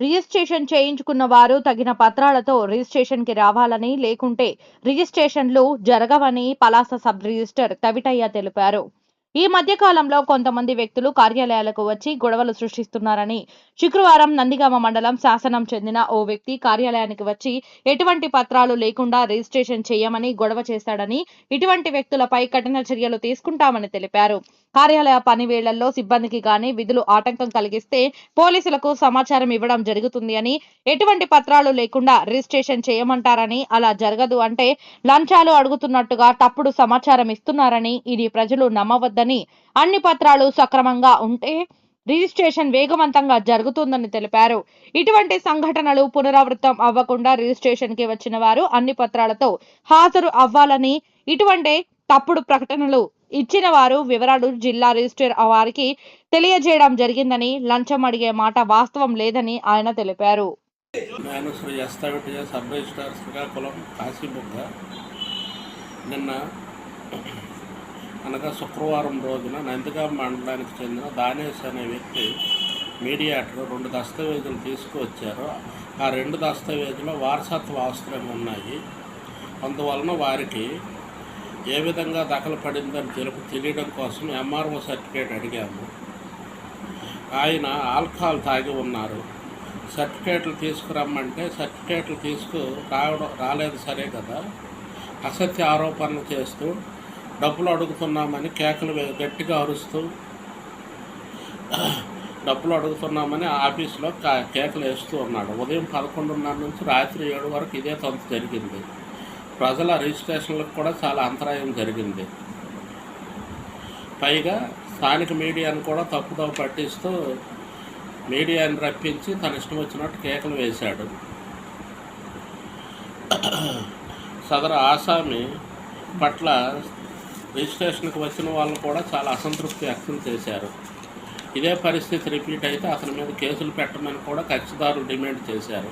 Registration చేయించుకున్న వారు తగిన పత్రాలతో రిజిస్ట్రేషన్‌కి రావాలని, లేకుంటే రిజిస్ట్రేషన్‌లు జరగవని పలాస సబ్ రిజిస్టర్ కవిటయ్య తెలిపారు. ఈ మధ్య కాలంలో కొంతమంది వ్యక్తులు కార్యాలయాలకు వచ్చి గొడవలు సృష్టిస్తున్నారని, శుక్రవారం నందిగామ మండలం శాసనం చెందిన ఓ వ్యక్తి కార్యాలయానికి వచ్చి ఎటువంటి పత్రాలు లేకుండా రిజిస్ట్రేషన్ చేయమని గొడవ చేశాడని, ఇటువంటి వ్యక్తులపై కఠిన చర్యలు తీసుకుంటామని తెలిపారు. కార్యాలయ పని వేళల్లో సిబ్బందికి గాని విధులు ఆటంకం కలిగిస్తే పోలీసులకు సమాచారం ఇవ్వడం జరుగుతుంది అని, ఎటువంటి పత్రాలు లేకుండా రిజిస్ట్రేషన్ చేయమంటారని, అలా జరగదు అంటే లంచాలు అడుగుతున్నట్టుగా తప్పుడు సమాచారం ఇస్తున్నారని, ఇది ప్రజలు నమ్మవద్దని, అన్ని పత్రాలు సక్రమంగా ఉంటే రిజిస్ట్రేషన్ వేగవంతంగా జరుగుతుందని తెలిపారు. ఇటువంటి సంఘటనలు పునరావృతం అవ్వకుండా రిజిస్ట్రేషన్ కి వచ్చిన వారు అన్ని పత్రాలతో హాజరు అవ్వాలని, ఇటువంటి తప్పుడు ప్రకటనలు ఇచ్చిన వారు వివరాలు జిల్లా రిజిస్టర్ వారికి తెలియజేయడం జరిగిందని, లంచం అడిగే మాట వాస్తవం లేదని ఆయన తెలిపారు. నేను శ్రీ ఎస్తవిటియ సబ్ రిజిస్టర్ శ్రీకాకుళం కాశీబుగ్గ నిన్న అనగా శుక్రవారం రోజున నందిగామ మండలానికి చెందిన దానేష్ అనే వ్యక్తి మీడియేటర్ 2 దస్తావేజులు తీసుకువచ్చారు. ఆ 2 దస్తావేజులో వారసత్వ ఆస్తులు ఉన్నాయి. అందువలన వారికి ఏ విధంగా దఖలు పడిందని తెలియడం కోసం ఎంఆర్ఓ సర్టిఫికేట్ అడిగాము. ఆయన ఆల్కహాల్ తాగి ఉన్నారు. సర్టిఫికేట్లు తీసుకురమ్మంటే సర్టిఫికేట్లు రాలేదు సరే కదా, అసత్య ఆరోపణలు చేస్తూ డబ్బులు అడుగుతున్నామని గట్టిగా అరుస్తూ డబ్బులు అడుగుతున్నామని ఆఫీసులో కేకలు వేస్తూ ఉన్నాడు. ఉదయం 11:30 నుంచి రాత్రి 7 వరకు ఇదే తంతు జరిగింది. ప్రజల రిజిస్ట్రేషన్లకు కూడా చాలా అంతరాయం జరిగింది. పైగా స్థానిక మీడియాను కూడా తప్పుదోవ పట్టిస్తూ మీడియాని రప్పించి తన ఇష్టం వచ్చినట్టు కేకలు వేశాడు. సదరు ఆసామి పట్ల రిజిస్ట్రేషన్కి వచ్చిన వాళ్ళు కూడా చాలా అసంతృప్తి వ్యక్తం చేశారు. ఇదే పరిస్థితి రిపీట్ అయితే అతని మీద కేసులు పెట్టమని కూడా కక్షిదారులు డిమాండ్ చేశారు.